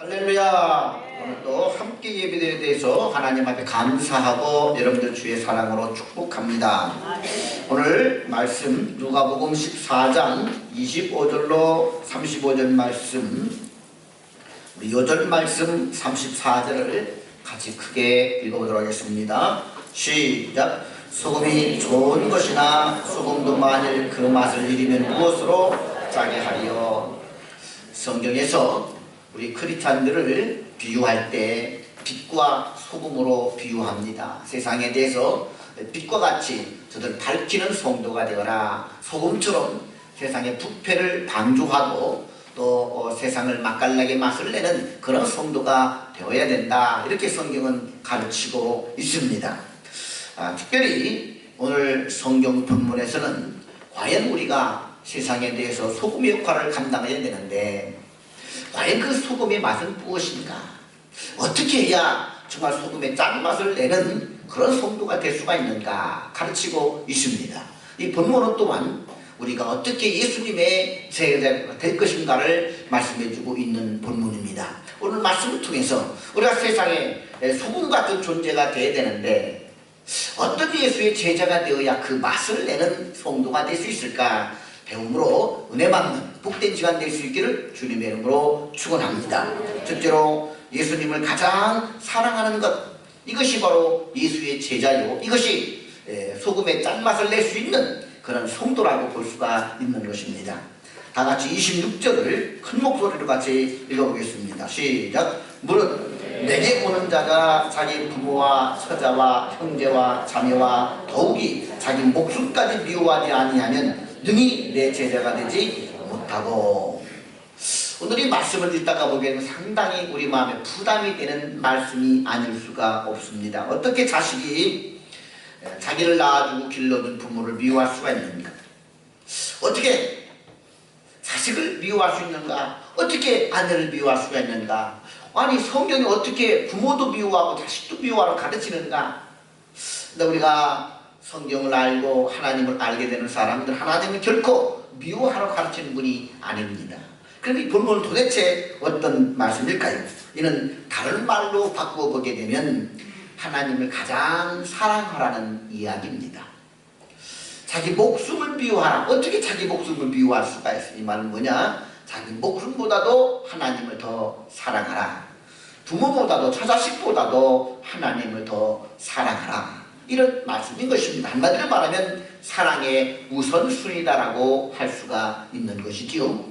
할렐루야. 오늘도 함께 예배에 대해서 하나님 앞에 감사하고 여러분들 주의 사랑으로 축복합니다. 오늘 말씀 누가복음 14장 25절로 35절 말씀, 우리 요절 말씀 34절을 같이 크게 읽어보도록 하겠습니다. 시작. 소금이 좋은 것이나 소금도 만일 그 맛을 잃으면 무엇으로 짜게 하리요. 성경에서 우리 크리스찬들을 비유할 때 빛과 소금으로 비유합니다. 세상에 대해서 빛과 같이 저들 밝히는 성도가 되어라. 소금처럼 세상의 부패를 방조하고 또 세상을 맛깔나게 맛을 내는 그런 성도가 되어야 된다. 이렇게 성경은 가르치고 있습니다. 특별히 오늘 성경 본문에서는 과연 우리가 세상에 대해서 소금의 역할을 감당해야 되는데 과연 그 소금의 맛은 무엇인가? 어떻게 해야 정말 소금의 짠맛을 내는 그런 성도가 될 수가 있는가 가르치고 있습니다. 이 본문은 또한 우리가 어떻게 예수님의 제자가 될 것인가를 말씀해주고 있는 본문입니다. 오늘 말씀을 통해서 우리가 세상에 소금 같은 존재가 되어야 되는데 어떤 예수의 제자가 되어야 그 맛을 내는 성도가 될 수 있을까? 배움으로 은혜 받는 복된 시간 될 수 있기를 주님의 이름으로 축원합니다. 첫째로 예수님을 가장 사랑하는 것, 이것이 바로 예수의 제자요, 이것이 소금의 짠맛을 낼 수 있는 그런 성도라고 볼 수가 있는 것입니다. 다 같이 26절을 큰 목소리로 같이 읽어보겠습니다. 시작. 무릇 내게 오는 자가 자기 부모와 처자와 형제와 자매와 더욱이 자기 목숨까지 미워하지 아니하면 능히 내 제자가 되지 못하고. 오늘 이 말씀을 읽다가 보기에는 상당히 우리 마음에 부담이 되는 말씀이 아닐 수가 없습니다. 어떻게 자식이 자기를 낳아주고 길러준 부모를 미워할 수가 있는가? 어떻게 자식을 미워할 수 있는가? 어떻게 아내를 미워할 수가 있는가? 아니 성경이 어떻게 부모도 미워하고 자식도 미워하라고 가르치는가? 근데 우리가 성경을 알고 하나님을 알게 되는 사람들, 하나님은 결코 미워하라고 가르치는 분이 아닙니다. 그럼 이 본문은 도대체 어떤 말씀일까요? 이는 다른 말로 바꾸어 보게 되면 하나님을 가장 사랑하라는 이야기입니다. 자기 목숨을 미워하라. 어떻게 자기 목숨을 미워할 수가 있어? 이 말은 뭐냐? 자기 목숨보다도 하나님을 더 사랑하라. 부모보다도 처자식보다도 하나님을 더 사랑하라. 이런 말씀인 것입니다. 한마디로 말하면 사랑의 우선순위다라고 할 수가 있는 것이지요.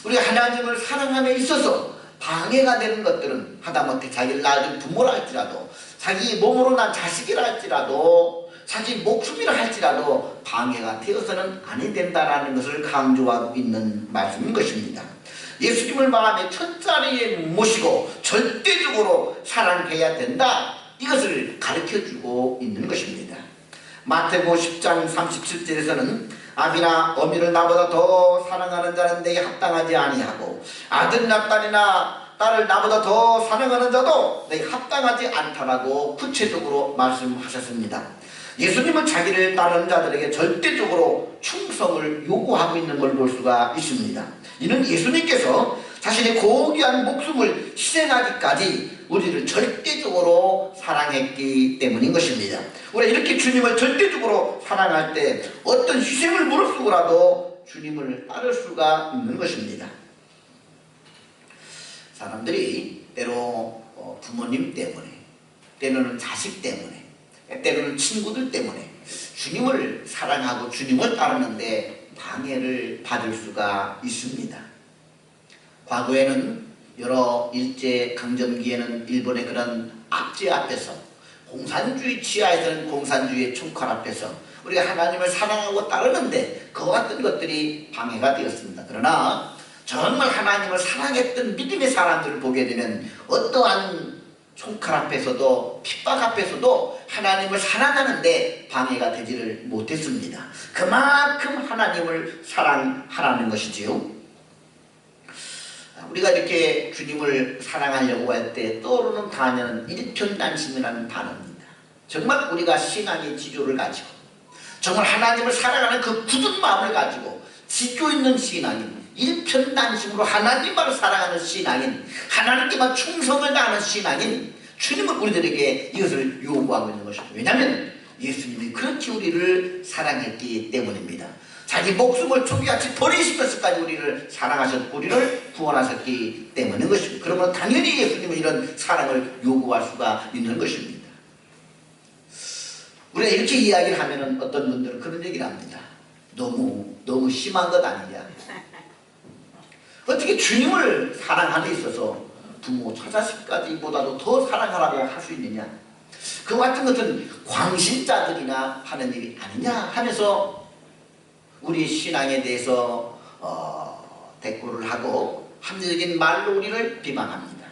우리가 하나님을 사랑함에 있어서 방해가 되는 것들은 하다못해 자기를 낳아준 부모라 할지라도, 자기 몸으로 난 자식이라 할지라도, 자기 목숨이라 할지라도 방해가 되어서는 아니 된다라는 것을 강조하고 있는 말씀인 것입니다. 예수님을 마음의 첫 자리에 모시고 절대적으로 사랑해야 된다, 이것을 가르쳐주고 있는 것입니다. 마태복음 10장 37절에서는 아비나 어미를 나보다 더 사랑하는 자는 내게 합당하지 아니하고 아들이나 딸이나 딸을 나보다 더 사랑하는 자도 내게 합당하지 않다라고 구체적으로 말씀하셨습니다. 예수님은 자기를 따르는 자들에게 절대적으로 충성을 요구하고 있는 걸 볼 수가 있습니다. 이는 예수님께서 자신의 고귀한 목숨을 희생하기까지 우리를 절대적으로 사랑했기 때문인 것입니다. 우리가 이렇게 주님을 절대적으로 사랑할 때 어떤 희생을 무릅쓰고라도 주님을 따를 수가 있는 것입니다. 사람들이 때로 부모님 때문에, 때로는 자식 때문에, 때로는 친구들 때문에 주님을 사랑하고 주님을 따르는데 방해를 받을 수가 있습니다. 과거에는 여러 일제강점기에는 일본의 그런 압제 앞에서, 공산주의 치하에서는 공산주의의 총칼 앞에서 우리가 하나님을 사랑하고 따르는데 그와 같은 것들이 방해가 되었습니다. 그러나 정말 하나님을 사랑했던 믿음의 사람들을 보게 되면 어떠한 총칼 앞에서도 핍박 앞에서도 하나님을 사랑하는데 방해가 되지를 못했습니다. 그만큼 하나님을 사랑하라는 것이지요. 우리가 이렇게 주님을 사랑하려고 할 때 떠오르는 단어는 일편단심이라는 단어입니다. 정말 우리가 신앙의 지조를 가지고 정말 하나님을 사랑하는 그 굳은 마음을 가지고 지조 있는 신앙인, 일편단심으로 하나님만 사랑하는 신앙인, 하나님께만 충성을 다하는 신앙인 주님은 우리들에게 이것을 요구하고 있는 것입니다. 왜냐하면 예수님이 그렇게 우리를 사랑했기 때문입니다. 자기 목숨을 조기같이 버리시면서까지 우리를 사랑하셨고 우리를 구원하셨기 때문인 것입니다. 그러면 당연히 예수님은 이런 사랑을 요구할 수가 있는 것입니다. 우리가 이렇게 이야기를 하면 어떤 분들은 그런 얘기를 합니다. 너무 심한 것 아니냐. 어떻게 주님을 사랑하는 데 있어서 부모, 처자식까지보다도 더 사랑하라고 할 수 있느냐. 그 같은 것은 광신자들이나 하는 일이 아니냐 하면서 우리의 신앙에 대해서 대꾸를 하고 합리적인 말로 우리를 비방합니다.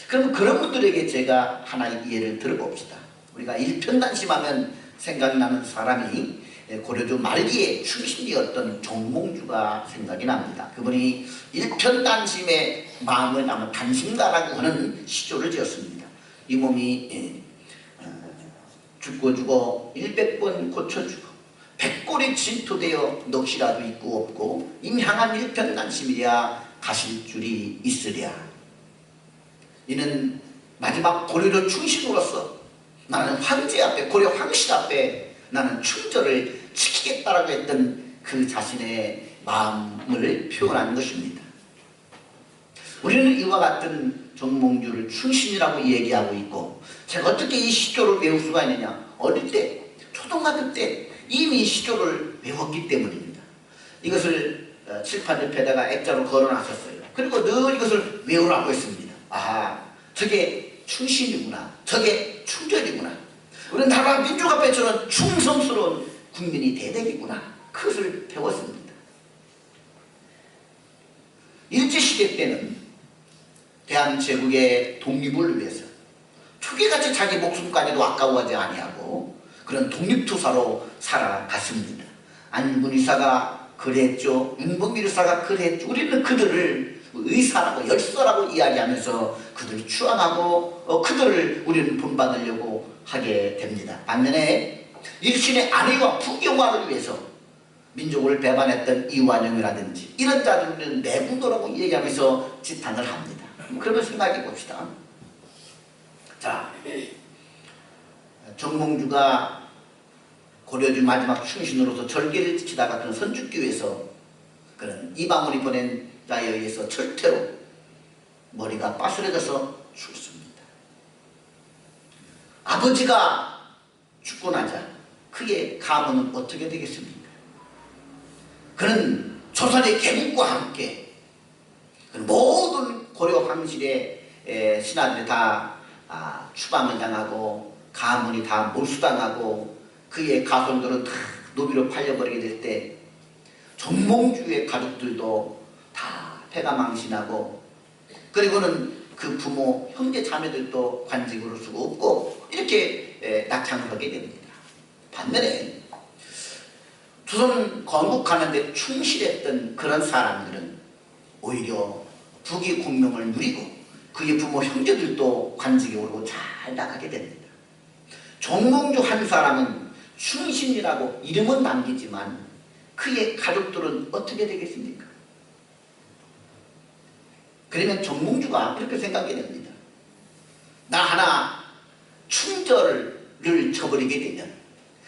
그럼 그런 분들에게 제가 하나의 예를 들어봅시다. 우리가 일편단심하면 생각나는 사람이 고려조 말기에 충신이었던 정몽주가 생각이 납니다. 그분이 일편단심의 마음을 담은 단심가라고 하는 시조를 지었습니다. 이 몸이 죽고 100번 고쳐주고 백골이 진토되어 넋이라도 있고 없고 임향한 일편단심이랴 가실 줄이 있으랴. 이는 마지막 고려조 충신으로서 나는 황제 앞에, 고려 황실 앞에 나는 충절을 지키겠다라고 했던 그 자신의 마음을 표현한 것입니다. 우리는 이와 같은 정몽주를 충신이라고 얘기하고 있고, 제가 어떻게 이 시조를 외울 수가 있느냐. 어릴 때, 초등학교 때 이미 시조를 외웠기 때문입니다. 이것을 칠판 옆에다가 액자로 걸어놨었어요. 그리고 늘 이것을 외우라고 했습니다. 아, 저게 충신이구나, 저게 충절이구나, 우리 나라 민족 앞에 저런 충성스러운 국민이 대대이구나, 그것을 배웠습니다. 일제시대 때는 대한제국의 독립을 위해서 초기같이 자기 목숨까지도 아까워하지 아니하고 그런 독립투사로 살아갔습니다. 안중근 의사가 그랬죠. 윤봉길 의사가 그랬죠. 우리는 그들을 의사라고 열사라고 이야기하면서 그들을 추앙하고 그들을 우리는 본받으려고 하게 됩니다. 반면에 일신의 안위와 부경화를 위해서 민족을 배반했던 이완용이라든지 이런 자들은 내군도라고 얘기하면서 지탄을 합니다. 그러면 생각해 봅시다. 자, 정몽주가 고려주 마지막 충신으로서 절개를 지키다가 그런 선축교에서 그런 이방원이 보낸 자에 의해서 철퇴로 머리가 빠스려져서 죽습니다. 아버지가 죽고 나자 그의 가문은 어떻게 되겠습니까? 그는 조선의 개국과 함께 모든 고려 황실의 신하들이 다 추방을 당하고 가문이 다 몰수당하고 그의 가손들은 다 노비로 팔려버리게 될 때 정몽주의 가족들도 다 패가망신하고 그리고는 그 부모, 형제 자매들도 관직으로 쓰고 없고 이렇게 낙향을 하게 됩니다. 반면에 조선 건국하는데 충실했던 그런 사람들은 오히려 부귀 공명을 누리고 그의 부모, 형제들도 관직에 오르고 잘 나가게 됩니다. 정몽주 한 사람은 충신이라고 이름은 남기지만 그의 가족들은 어떻게 되겠습니까? 그러면 정몽주가 이렇게 생각이 됩니다. 나 하나 충절을 저버리게 되면,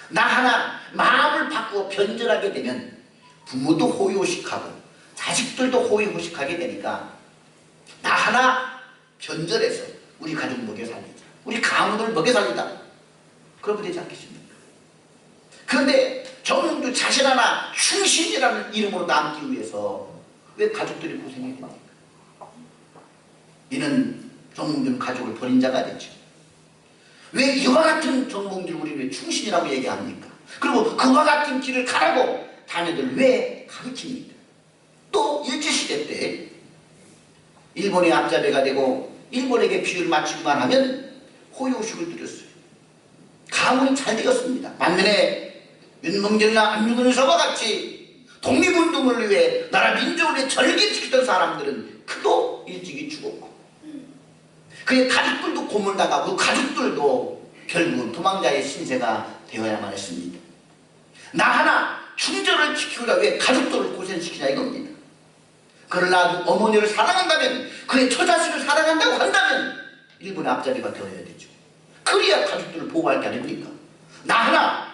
나 하나 마음을 바꾸어 변절하게 되면 부모도 호의호식하고 자식들도 호의호식하게 되니까 나 하나 변절해서 우리 가족 먹여 살리자, 우리 가문을 먹여 살리자, 그러면 되지 않겠습니까? 그런데 정몽주 자신 하나 충신이라는 이름으로 남기 위해서 왜 가족들이 고생해야 됩니까? 이는 정몽주는 가족을 버린 자가 됐죠. 왜 이와 같은 정몽주를 우리 왜 충신이라고 얘기합니까? 그리고 그와 같은 길을 가라고 자녀들 왜 가르칩니까? 또 일제시대 때 일본의 앞잡이가 되고 일본에게 비유를 맞추기만 하면 호의호식을 누렸어요. 가문이 잘 되었습니다. 반면에 윤봉길이나 안중근 의사와 같이 독립운동을 위해 나라 민족을 위해 절개지키던 사람들은 그도 일찍이 죽었고 그의 가족들도 고문당하고 가족들도 결국은 도망자의 신세가 되어야만 했습니다. 나 하나 충절을 지키고자 왜 가족들을 고생시키냐 이겁니다. 그러나 어머니를 사랑한다면, 그의 처자식을 사랑한다고 한다면 일본의 앞자리가 되어야 되죠. 그래야 가족들을 보호할 게 아닙니까? 나 하나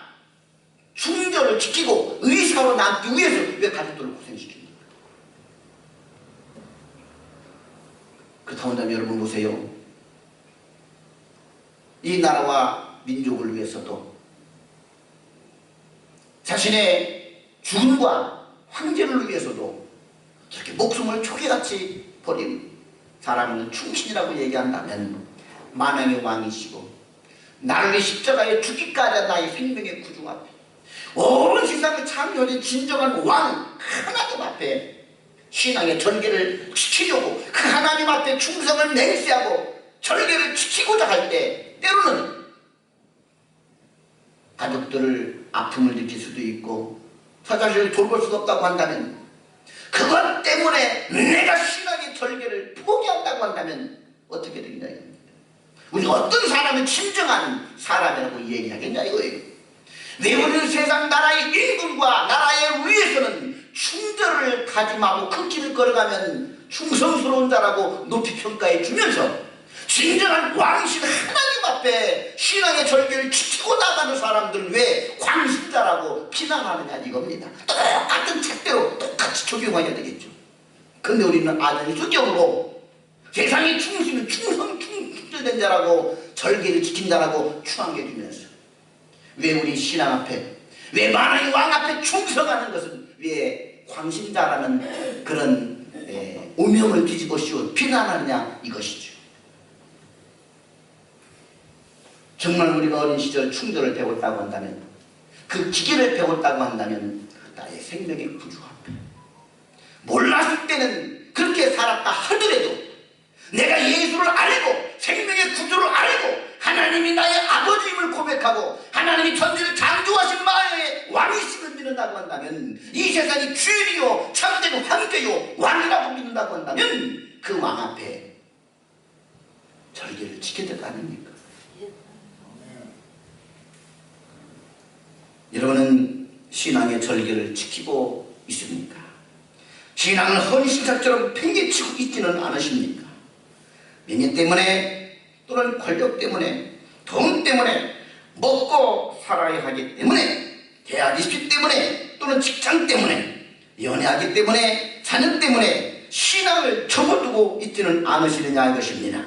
충절을 지키고 의사로 남기 위해서 왜 가족들을 고생시킵니까? 그렇다고 한다면 여러분 보세요. 이 나라와 민족을 위해서도 자신의 죽음과 황제를 위해서도 저렇게 목숨을 초계같이 버린 사람을 충신이라고 얘기한다면, 만왕의 왕이시고 나를 십자가에 죽기까지 한 나의 생명의 구주 앞에, 온 세상을 창조하신 진정한 왕 하나님 앞에 신앙의 절개를 지키려고, 그 하나님 앞에 충성을 맹세하고 절개를 지키고자 할 때 때로는 가족들을 아픔을 느낄 수도 있고 처자식을 돌볼 수도 없다고 한다면, 그것 때문에 내가 신앙의 절개를 포기한다고 한다면 어떻게 되겠냐 이겁니다. 우리가 어떤 사람은 진정한 사람이라고 얘기하겠냐 이거예요. 왜 우리는 세상 나라의 임금과 나라에 위해서는 충절을 다짐하고 그 길을 걸어가면 충성스러운 자라고 높이 평가해 주면서, 진정한 왕이신 하나님 앞에 신앙의 절개를 지키고 나가는 사람들을 왜 광신자라고 비난하느냐 이겁니다. 똑같은 책대로 똑같이 적용해야 되겠죠. 그런데 우리는 아들 수경으로 세상의 충신은 충절된 자라고 절개를 지킨다라고 추앙해 주면서, 왜 우리 신앙 앞에, 왜 만왕의 왕 앞에 충성하는 것은 왜 광신자라는 그런 오명을 뒤집어 씌워 비난하느냐 이것이죠. 정말 우리가 어린 시절 충절을 배웠다고 한다면, 그 기계를 배웠다고 한다면 나의 생명의 구주 앞에, 몰랐을 때는 그렇게 살았다 하더라도 내가 예수를 알고 생명의 구주를 알고 하나님이 나의 아버지임을 고백하고 하나님이 천지를 창조하신 마의 왕이심을 믿는다고 한다면, 이 세상이 주인이요 참된 황제요 왕이라고 믿는다고 한다면 그 왕 앞에 절개를 지켜야 될 거 아닙니까? 여러분은 신앙의 절개를 지키고 있습니까? 신앙을 헌신자처럼 팽개치고 있지는 않으십니까? 명예 때문에, 또는 권력 때문에, 돈 때문에, 먹고 살아야 하기 때문에, 대학 입시 때문에, 또는 직장 때문에, 연애하기 때문에, 자녀 때문에 신앙을 접어두고 있지는 않으시느냐 이것입니다.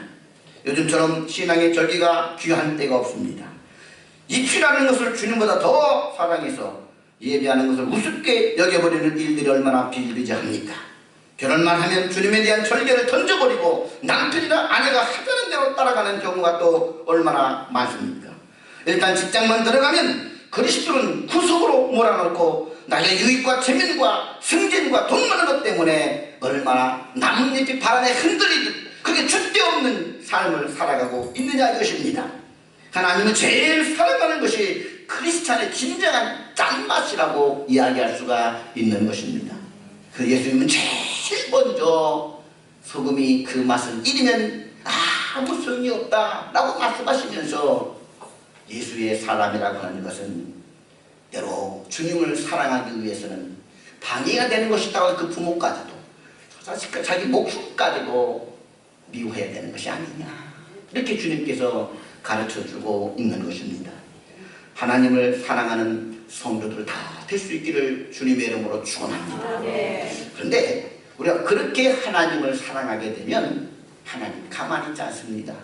요즘처럼 신앙의 절개가 귀한 때가 없습니다. 입시라는 것을 주님보다 더 사랑해서 예배하는 것을 우습게 여겨버리는 일들이 얼마나 비일비재합니까? 결혼만 하면 주님에 대한 절개를 던져버리고 남편이나 아내가 하자는 대로 따라가는 경우가 또 얼마나 많습니까? 일단 직장만 들어가면 그리스도는 구속으로 몰아넣고 나의 유익과 재민과 승진과 돈 많은 것 때문에 얼마나 나뭇잎이 바람에 흔들리듯 그게 줏대 없는 삶을 살아가고 있느냐 이것입니다. 하나님은 제일 사랑하는 것이 크리스찬의 진정한 짠맛이라고 이야기할 수가 있는 것입니다. 그 예수님은 제일 먼저 소금이 그 맛을 잃으면 아무 소용이 없다 라고 말씀하시면서, 예수의 사람이라고 하는 것은 때로 주님을 사랑하기 위해서는 방해가 되는 것이다고 그 부모까지도 자식과 자기 목숨까지도 미워해야 되는 것이 아니냐, 이렇게 주님께서 가르쳐주고 있는 것입니다. 하나님을 사랑하는 성도들 다 될 수 있기를 주님의 이름으로 축원합니다. 그런데 우리가 그렇게 하나님을 사랑하게 되면 하나님 가만히 있지 않습니다.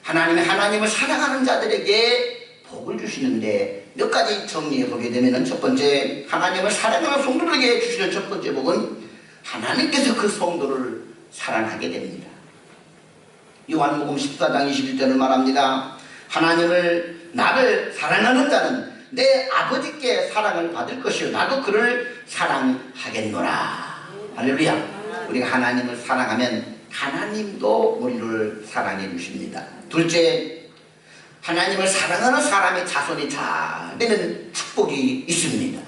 하나님을 사랑하는 자들에게 복을 주시는데 몇 가지 정리해 보게 되면, 첫 번째, 하나님을 사랑하는 성도들에게 주시는 첫 번째 복은 하나님께서 그 성도를 사랑하게 됩니다. 요한복음 14장 21절을 말합니다. 하나님을, 나를 사랑하는 자는 내 아버지께 사랑을 받을 것이요 나도 그를 사랑하겠노라. 할렐루야. 우리가 하나님을 사랑하면 하나님도 우리를 사랑해 주십니다. 둘째, 하나님을 사랑하는 사람의 자손이 잘 되는 축복이 있습니다.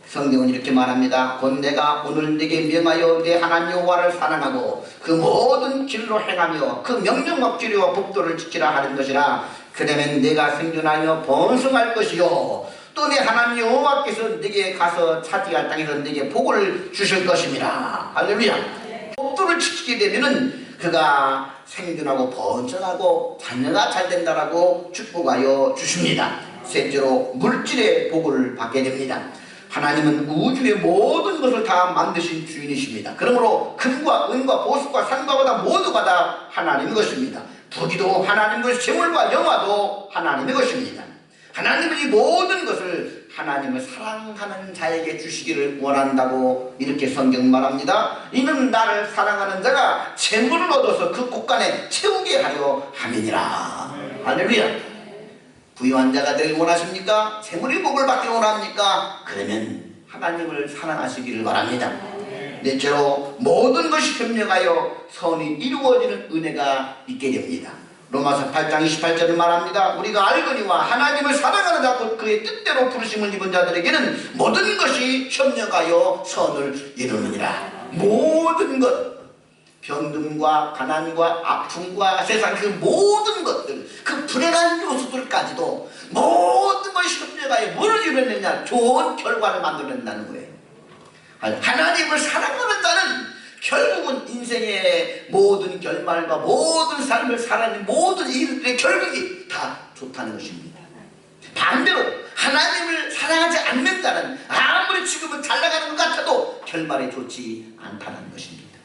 성경은 이렇게 말합니다. 곧 내가 오늘 네게 명하여 내 하나님 여호와를 사랑하고 그 모든 길로 행하며 그 명령과 규례와 법도를 지키라 하는 것이라. 그러면 내가 생존하여 번성할 것이요 또 내 하나님 여호와께서 네게 가서 차지할 땅에서 네게 복을 주실 것입니다. 할렐루야. 법도를 지키게 되면은 그가 생존하고 번성하고 자녀가 잘 된다라고 축복하여 주십니다. 셋째로 물질의 복을 받게 됩니다. 하나님은 우주의 모든 것을 다 만드신 주인이십니다. 그러므로 금과 은과 보석과 산과 바다 모두가 다 하나님의 것입니다. 부귀도 하나님의 것이고 재물과 영화도 하나님의 것입니다. 하나님은 이 모든 것을 하나님을 사랑하는 자에게 주시기를 원한다고 이렇게 성경 말합니다. 이는 나를 사랑하는 자가 재물을 얻어서 그 곳간에 채우게 하려 함이니라. 할렐루야. 부유한 자가 되길 원하십니까? 재물의 복을 받기를 원합니까? 그러면 하나님을 사랑하시기를 바랍니다. 넷째로 모든 것이 협력하여 선이 이루어지는 은혜가 있게 됩니다. 로마서 8장 28절을 말합니다. 우리가 알거니와 하나님을 사랑하는 자 곧 그의 뜻대로 부르심을 입은 자들에게는 모든 것이 협력하여 선을 이루느니라. 모든 것, 병듦과 가난과 아픔과 세상 그 모든 것들, 그 불행한 요소들까지도 모든 것이 협력하여 뭐를 이루느냐? 좋은 결과를 만들어낸다는 거예요. 하나님을 사랑하는 자는 결국은 인생의 모든 결말과 모든 삶을 살아내는 모든 일들의 결국이 다 좋다는 것입니다. 반대로 하나님을 사랑하지 않는 자는 아무리 지금은 잘 나가는 것 같아도 결말이 좋지 않다는 것입니다.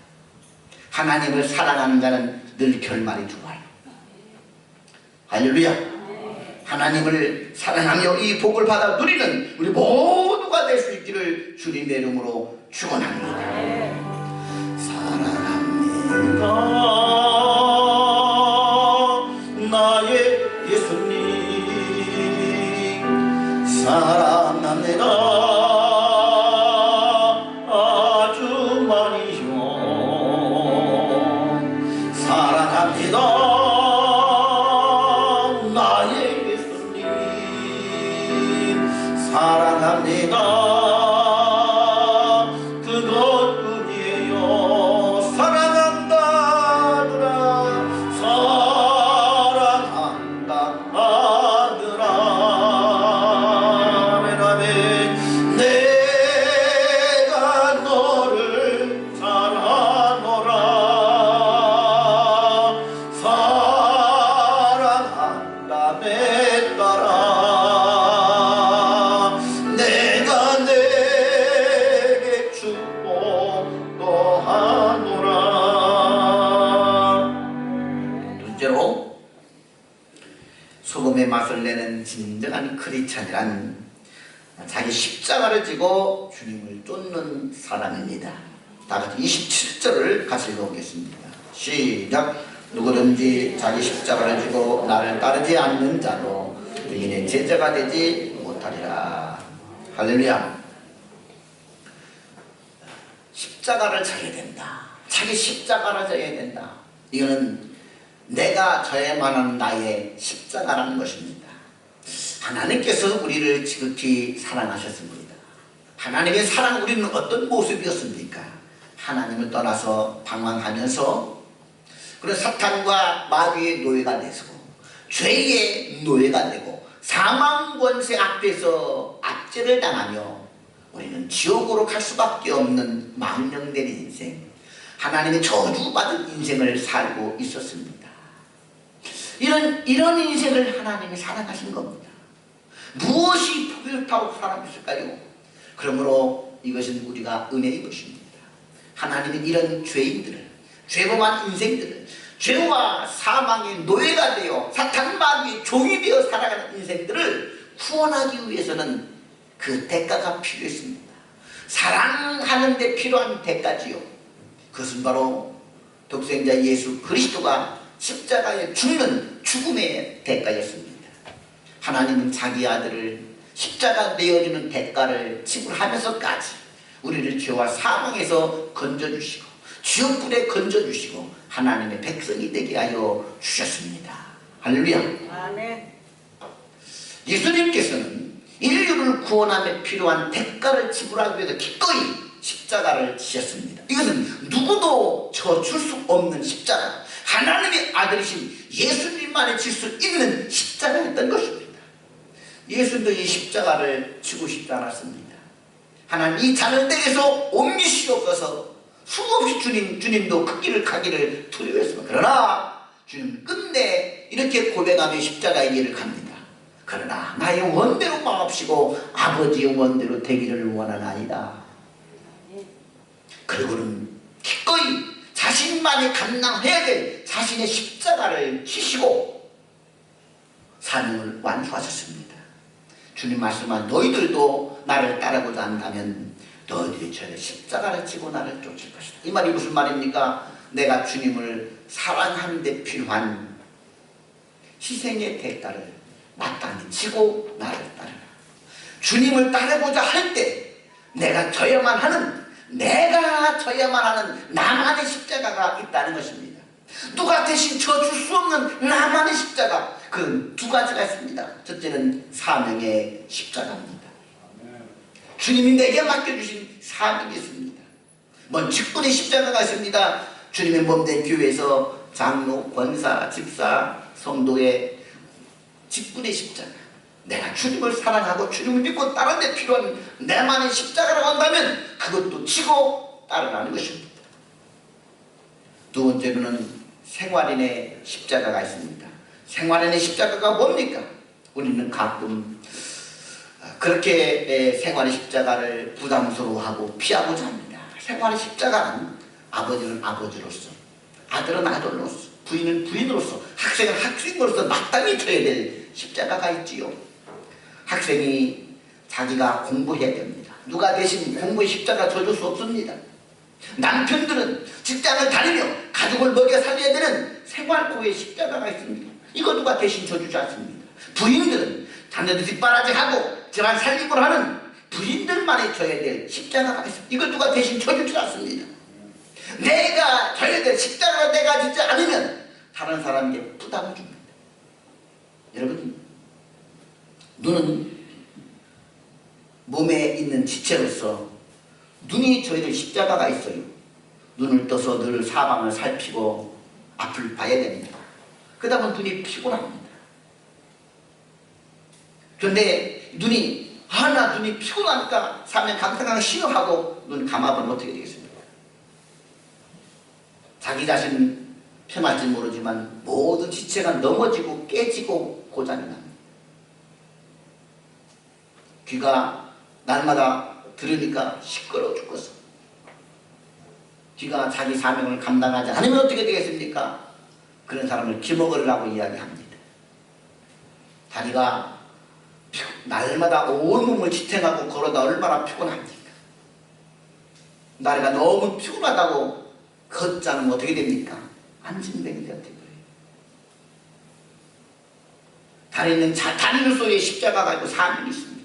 하나님을 사랑하는 자는 늘 결말이 좋아요. 할렐루야. 하나님을 사랑하며 이 복을 받아 누리는 우리 모두가 될 수 있기를 주님의 이름으로 축원합니다. 사랑합니다 나의 예수님, 사랑합니다 아주 많이요, 사랑합니다 나의 예수님, 사랑합니다 소금의 맛을 내는 진정한 크리스찬이란 자기 십자가를 지고 주님을 쫓는 사람입니다. 다같이 27절을 같이 읽어보겠습니다. 시작. 누구든지 자기 십자가를 지고 나를 따르지 않는 자로 의인의 제자가 되지 못하리라. 할렐루야. 십자가를 져야 된다. 자기 십자가를 져야 된다. 이거는 내가 져야만 하는 나의 십자가라는 것입니다. 하나님께서 우리를 지극히 사랑하셨습니다. 하나님의 사랑, 우리는 어떤 모습이었습니까? 하나님을 떠나서 방황하면서 그런 사탄과 마귀의 노예가 되고 죄의 노예가 되고 사망 권세 앞에서 압제를 당하며 우리는 지옥으로 갈 수밖에 없는 망령된 인생, 하나님의 저주받은 인생을 살고 있었습니다. 이런 인생을 하나님이 사랑하신 겁니다. 무엇이 포기타고 사랑했을까요? 그러므로 이것은 우리가 은혜인 것입니다. 하나님은 이런 죄인들을, 죄범한 인생들을, 죄와 사망의 노예가 되어 사탄 마귀의 종이 되어 살아가는 인생들을 구원하기 위해서는 그 대가가 필요했습니다. 사랑하는 데 필요한 대가지요. 그것은 바로 독생자 예수 그리스도가 십자가에 죽는 죽음의 대가였습니다. 하나님은 자기 아들을 십자가 내어주는 대가를 지불하면서까지 우리를 죄와 사망에서 건져주시고 지옥불에 건져주시고 하나님의 백성이 되게 하여 주셨습니다. 할렐루야. 아멘. 예수님께서는 인류를 구원함에 필요한 대가를 지불하기 위해서 기꺼이 십자가를 지셨습니다. 이것은 누구도 져줄 수 없는 십자가, 하나님의 아들이신 예수님만이 질 수 있는 십자가였던 것입니다. 예수님도 이 십자가를 지고 싶지 않았습니다. 하나님, 이 잔을 내게서 옮기시옵소서. 수없이 주님도 그 길을 가기를 두려워했습니다. 그러나 주님 끝내 이렇게 고백하며 십자가의 길을 갑니다. 그러나 나의 원대로 마옵시고 아버지의 원대로 되기를 원하나이다. 그리고는 기꺼이 자신만이 감당해야 될 자신의 십자가를 지시고 사명을 완수하셨습니다. 주님 말씀한 너희들도 나를 따르고자 한다면 너희들이 저의 십자가를 지고 나를 쫓을 것이다. 이 말이 무슨 말입니까? 내가 주님을 사랑하는 데 필요한 희생의 대가를 마땅히 지고 나를 따르라. 주님을 따르고자 할 때 내가 져야만 하는 나만의 십자가가 있다는 것입니다. 누가 대신 져줄 수 없는 나만의 십자가, 그 두 가지가 있습니다. 첫째는 사명의 십자가입니다. 주님이 내게 맡겨주신 사명이 있습니다. 먼 직분의 십자가가 있습니다. 주님의 몸된 교회에서 장로, 권사, 집사, 성도의 직분의 십자가, 내가 주님을 사랑하고 주님을 믿고 따르는 데 필요한 내만의 십자가라고 한다면 그것도 지고 따르라는 것입니다. 두 번째로는 생활인의 십자가가 있습니다. 생활인의 십자가가 뭡니까? 우리는 가끔 그렇게 생활의 십자가를 부담스러워하고 피하고자 합니다. 생활의 십자가는 아버지는 아버지로서, 아들은 아들로서, 부인은 부인으로서, 학생은 학생으로서 마땅히 져야 될 십자가가 있지요. 학생이 자기가 공부해야 됩니다. 누가 대신 공부의 십자가 져줄 수 없습니다. 남편들은 직장을 다니며 가족을 먹여 살려야 되는 생활고의 십자가가 있습니다. 이거 누가 대신 져주지 않습니다. 부인들은 자녀들 뒷바라지하고 집안 살림을 하는 부인들만이 져야 될 십자가가 있습니다. 이거 누가 대신 져주지 않습니다. 내가 져야 될 십자가를 내가 짓지 않으면 다른 사람에게 부담을 줍니다. 여러분, 눈은 몸에 있는 지체로서 눈이 저희들 십자가가 있어요. 눈을 떠서 늘 사방을 살피고 앞을 봐야 됩니다. 그러다 보면 눈이 피곤합니다. 그런데 나 눈이 피곤하니까 사면 감당하기 싫어하고 눈 감아보면 어떻게 되겠습니까? 자기 자신은 편할지 모르지만 모든 지체가 넘어지고 깨지고 고장이 납니다. 귀가 날마다 들으니까 시끄러워 죽겠어. 귀가 자기 사명을 감당하지 않으면 어떻게 되겠습니까? 그런 사람을 기먹으라고 이야기합니다. 다리가 날마다 온몸을 지탱하고 걸어다 얼마나 피곤합니까? 다리가 너무 피곤하다고 걷지 않으면 어떻게 됩니까? 안진뱅이 되어버려요. 다리는 다리는 속에 십자가가 있고 사명이 있습니다.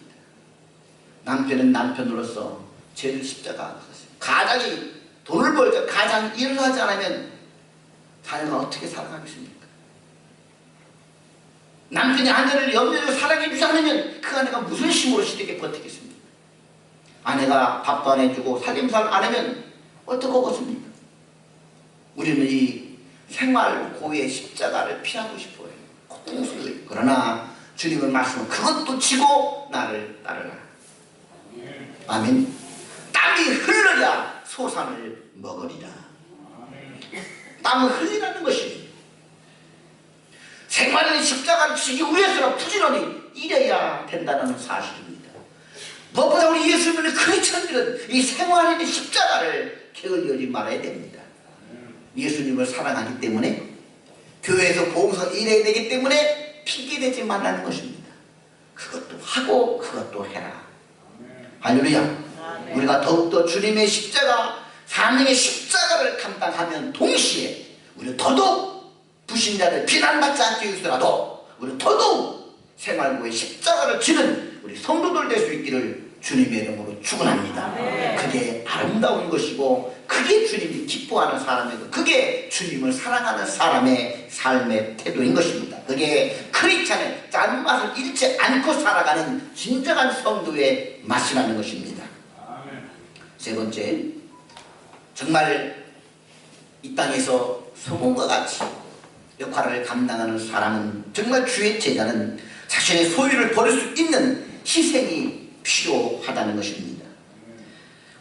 남편은 남편으로서 죄를 십자가가 있어요. 가장이 돈을 벌자 가장 일을 하지 않으면 자녀가 어떻게 살아가겠습니까? 남편이 아내를 염려로 사랑해 주지 않으면 그 아내가 무슨 힘으로 시댁에 버티겠습니까? 아내가 밥도 안 해주고 살림살 안 하면 어떡하겠습니까? 우리는 이 생활고의 십자가를 피하고 싶어요. 고통스러워요. 그러나 주님의 말씀은 그것도 지고 나를 따르라. 아멘. 땀이 흘러야 소산을 먹으리라. 땀을 흘리라는 것이 생활의 십자가를 지기 위해서는 부지런히 일해야 된다는 사실입니다. 무엇보다 우리 예수 믿는 크리스천들은 이 생활의 십자가를 게을리하지 말아야 됩니다. 예수님을 사랑하기 때문에 교회에서 봉사 일해야 되기 때문에 핑계대지 말라는 것입니다. 그것도 하고 그것도 해라. 할렐루야. 우리가 더욱더 주님의 십자가, 사명의 십자가를 감당하면 동시에 우리는 더더욱 불신자를 비난받지 않기 위해서라도 우리는 더더욱 생활고의 십자가를 지는 우리 성도들 될 수 있기를 주님의 이름으로 축원합니다. 그게 아름다운 것이고 그게 주님이 기뻐하는 사람이고 그게 주님을 사랑하는 사람의 삶의 태도인 것입니다. 그게 크리스찬의 짠맛을 잃지 않고 살아가는 진정한 성도의 맛이라는 것입니다. 세 번째, 정말 이 땅에서 소금과 같이 역할을 감당하는 사람은, 정말 주의 제자는 자신의 소유를 버릴 수 있는 희생이 필요하다는 것입니다.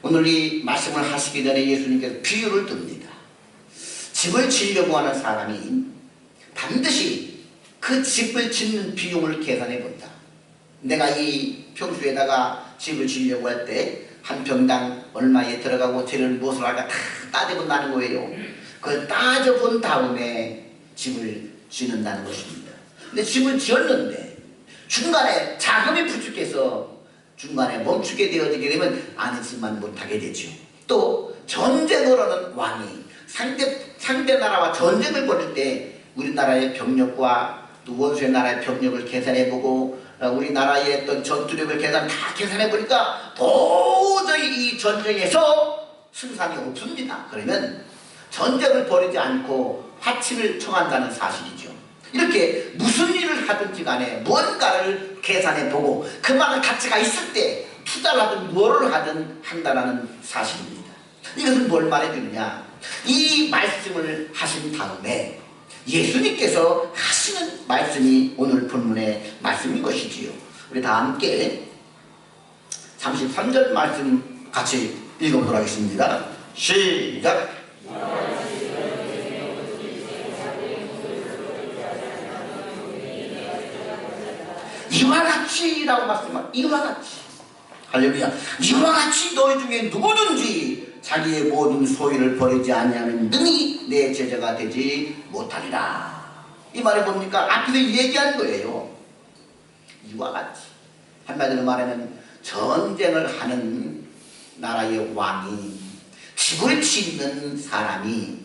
오늘 이 말씀을 하시기 전에 예수님께서 비유를 듭니다. 집을 지으려고 하는 사람이 반드시 그 집을 짓는 비용을 계산해 본다. 내가 이 평수에다가 집을 지으려고 할 때 한 평당 얼마에 들어가고 재료를 무엇을 할까 다 따져본다는 거예요. 그걸 따져본 다음에 집을 짓는다는 것입니다. 근데 집을 지었는데 중간에 자금이 부족해서 중간에 멈추게 되어지게 되면 안에 집만 못하게 되죠. 또 전쟁을 하는 왕이 상대 나라와 전쟁을 벌일 때 우리나라의 병력과 또 원수의 나라의 병력을 계산해보고 우리나라의 어떤 전투력을 다 계산해보니까 도저히 이 전쟁에서 승산이 없습니다. 그러면 전쟁을 벌이지 않고 화친을 청한다는 사실이죠. 이렇게 무슨 일을 하든지 간에 무언가를 계산해보고 그만한 가치가 있을 때 투자를 하든 뭐를 하든 한다는 사실입니다. 이것은 뭘 말해주느냐, 이 말씀을 하신 다음에 예수님께서 하시는 말씀이 오늘 본문의 말씀인 것이지요. 우리 다 함께 33절 말씀 같이 읽어보도록 하겠습니다. 시작. 이와 같이라고 말씀합니다. 이와 같이. 할렐루야. 이와 같이 너희 중에 누구든지 자기의 모든 소유를 버리지 아니하면 능히 내 제자가 되지 못하리라. 이 말이 뭡니까? 앞에서 얘기한 거예요. 이와 같이. 한마디로 말하면 전쟁을 하는 나라의 왕이 집을 짓는 사람이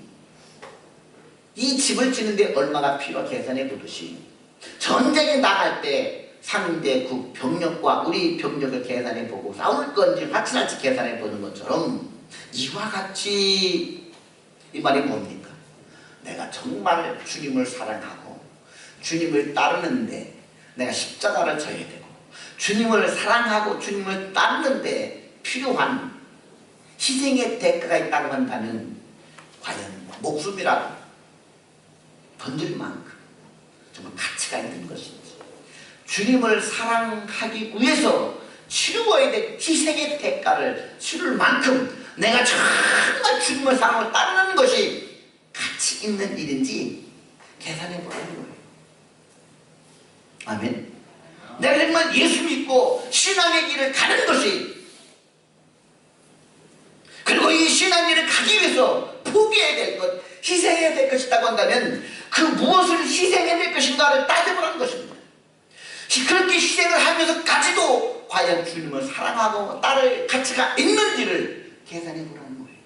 이 집을 짓는데 얼마가 필요하 계산해 보듯이 전쟁에 나갈 때 상대국 병력과 우리 병력을 계산해 보고 싸울 건지 화친할지 계산해 보는 것처럼 이와 같이, 이 말이 뭡니까? 내가 정말 주님을 사랑하고 주님을 따르는데 내가 십자가를 져야 되고 주님을 사랑하고 주님을 따르는데 필요한 희생의 대가가 있다고 한다면 과연 목숨이라도 던질 만큼 정말 가치가 있는 것인지, 주님을 사랑하기 위해서 치루어야 될 희생의 대가를 치를 만큼 내가 정말 주님을 사랑하고 따르는 것이 가치 있는 일인지 계산해 보라는 거예요. 아멘. 내가 정말 예수 믿고 신앙의 길을 가는 것이, 그리고 이 신앙의 길을 가기 위해서 포기해야 될 것, 희생해야 될 것이 있다고 한다면 그 무엇을 희생해야 될 것인가를 따져보라는 것입니다. 그렇게 희생을 하면서까지도 과연 주님을 사랑하고 따를 가치가 있는지를 계산해 보라는 거예요.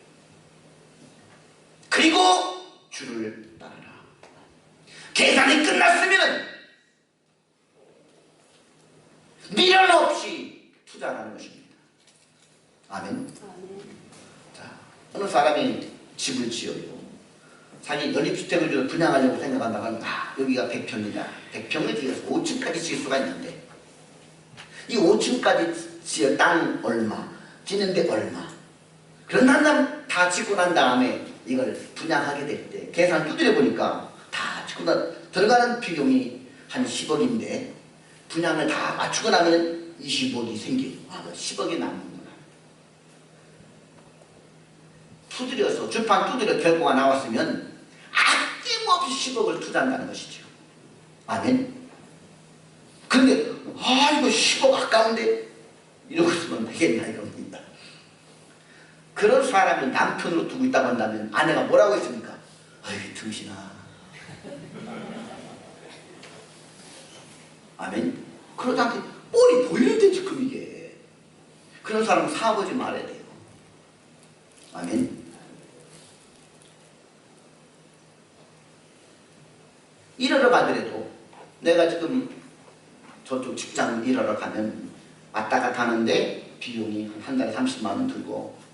그리고 주를 따르라. 계산이 끝났으면 미련 없이 투자하는 것입니다. 아멘. 자, 어느 사람이 집을 지어요. 자기 연립주택을 분양하려고 생각한다가 여기가 100평이다. 100평을 지어서 5층까지 지을 수가 있는데 이 5층까지 지을 땅 얼마, 짓는데 얼마. 그런 난 다 짓고 난 다음에 이걸 분양하게 될 때 계산 두드려 보니까 다 짓고 들어가는 비용이 한 10억인데 분양을 다 맞추고 나면 20억이 생겨요. 10억이 남는구나. 두드려서 주판 두드려 결과가 나왔으면 아낌없이 10억을 투자한다는 것이죠. 아멘. 그런데 이거 10억 아까운데 이러고 있으면 되겠나 이겁니다. 그런 사람을 남편으로 두고 있다고 한다면 아내가 뭐라고 했습니까? 아이 등신아. 아멘. 그러지 않게 뻔히 보이는데 지금 이게. 그런 사람은 사아버지 말아야 돼요. 아멘. 일하러 가더라도 내가 지금 저쪽 직장 일하러 가면 왔다 갔다 하는데 비용이 한 달에 30만 원 들고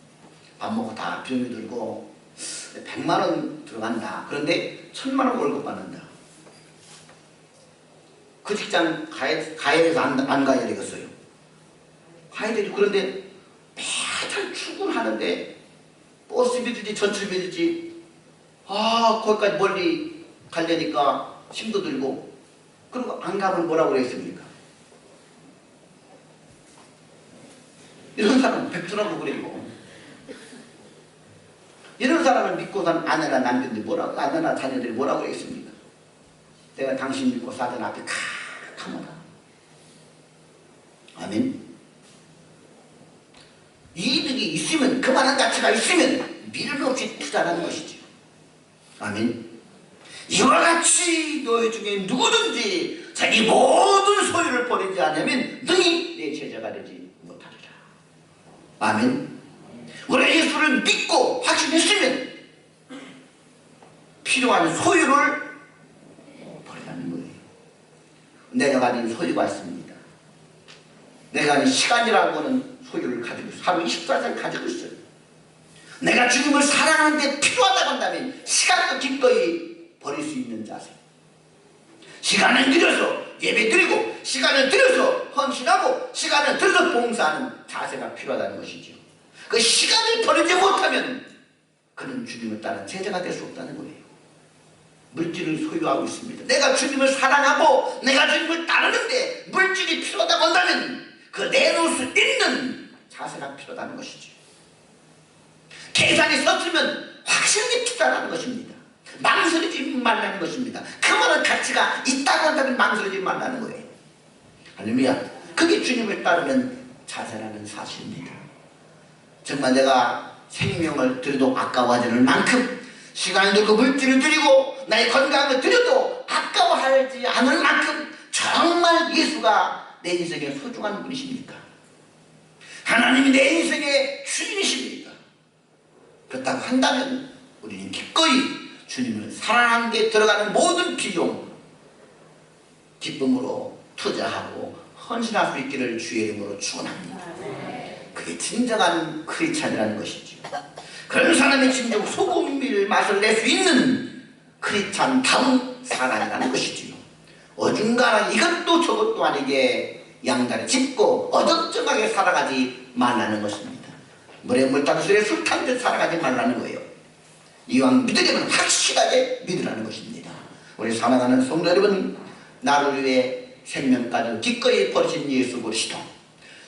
밥 먹고 다 비용이 들고 100만 원 들어간다. 그런데 1000만 원 월급 받는다. 그 직장 가야 돼서 안 가야 되겠어요? 가야 되죠. 그런데 매달 출근하는데 버스 비든지 전철 비든지 거기까지 멀리 가려니까 힘도 들고, 그리고 안 가면 뭐라고 그랬습니까? 이런 사람은 백수라고 그래요. 이런 사람을 믿고 산 아내나 남편들이 뭐라고, 아내나 자녀들이 뭐라고 하겠습니까? 내가 당신 믿고 사던 앞에 캄캄하다. 아멘. 이득이 있으면, 그만한 가치가 있으면 미련 없이 투자하는 것이죠. 아멘. 이와 같이 너희 중에 누구든지 자기 모든 소유를 버리지 않으면 너희 내 제자가 되지 못하리라. 아멘. 우리가 예수를 믿고 확신했으면 필요한 소유를 버리라는 거예요. 내가 가진 소유가 있습니다. 내가 가진 시간이라고 하는 소유를 가지고 있어요. 하루 24시간 가지고 있어요. 내가 주님을 사랑하는데 필요하다고 한다면 시간도 기꺼이 버릴 수 있는 자세. 시간을 들여서 예배드리고 시간을 들여서 헌신하고 시간을 들여서 봉사하는 자세가 필요하다는 것이죠. 그 시간을 버리지 못하면 그는 주님을 따른 제자가 될 수 없다는 거예요. 물질을 소유하고 있습니다. 내가 주님을 사랑하고 내가 주님을 따르는데 물질이 필요하다고 한다면 그 내놓을 수 있는 자세가 필요하다는 것이죠. 계산이 섰으면 확실히 투자하는 것입니다. 망설이지 말라는 것입니다. 그만한 가치가 있다고 한다면 망설이지 말라는 거예요. 할렐루야. 그게 주님을 따르는 자세라는 사실입니다. 정말 내가 생명을 드려도 아까워하지 않을 만큼, 시간을 들고 물질을 드리고 나의 건강을 드려도 아까워하지 않을 만큼 정말 예수가 내 인생에 소중한 분이십니까? 하나님이 내 인생의 주인이십니까? 그렇다고 한다면 우리는 기꺼이 주님을 사랑하는 데 들어가는 모든 비용 기쁨으로 투자하고 헌신할 수 있기를 주의 이름으로 축원합니다. 그게 진정한 크리스찬이라는 것이죠. 그런 사람이 진정 소금밀 맛을 낼 수 있는 크리스찬다운 사람이라는 것이지요. 어중간한 이것도 저것도 아니게 양다리 짚고 어정쩡하게 살아가지 말라는 것입니다. 물에 물 타듯이 술 타듯 살아가지 말라는 거예요. 이왕 믿으려면 확실하게 믿으라는 것입니다. 우리 사랑하는 성도 여러분, 나를 위해 생명까지 기꺼이 버리신 예수 그리스도,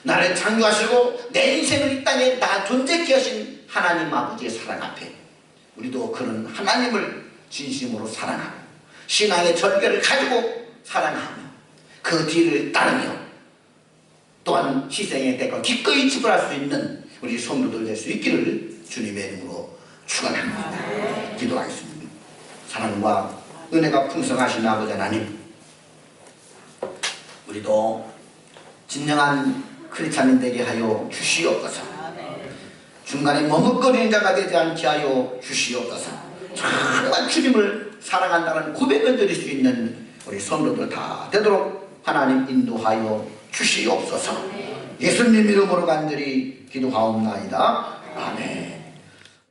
나를 창조하시고 내 인생을 이 땅에 나 존재케 하신 하나님 아버지의 사랑 앞에 우리도 그런 하나님을 진심으로 사랑하고 신앙의 절개를 가지고 사랑하며 그 뒤를 따르며 또한 희생의 대가 기꺼이 지불할 수 있는 우리 성도들 될 수 있기를 주님의 이름으로 축원합니다. 기도하겠습니다. 사랑과 은혜가 풍성하신 아버지 하나님, 우리도 진정한 크리스찬인 되게 하여 주시옵소서. 중간에 머뭇거리는 자가 되지 않게 하여 주시옵소서. 정말 주님을 사랑한다는 고백을 드릴 수 있는 우리 성도들 다 되도록 하나님 인도하여 주시옵소서. 예수님 이름으로 간절히 기도하옵나이다. 아멘.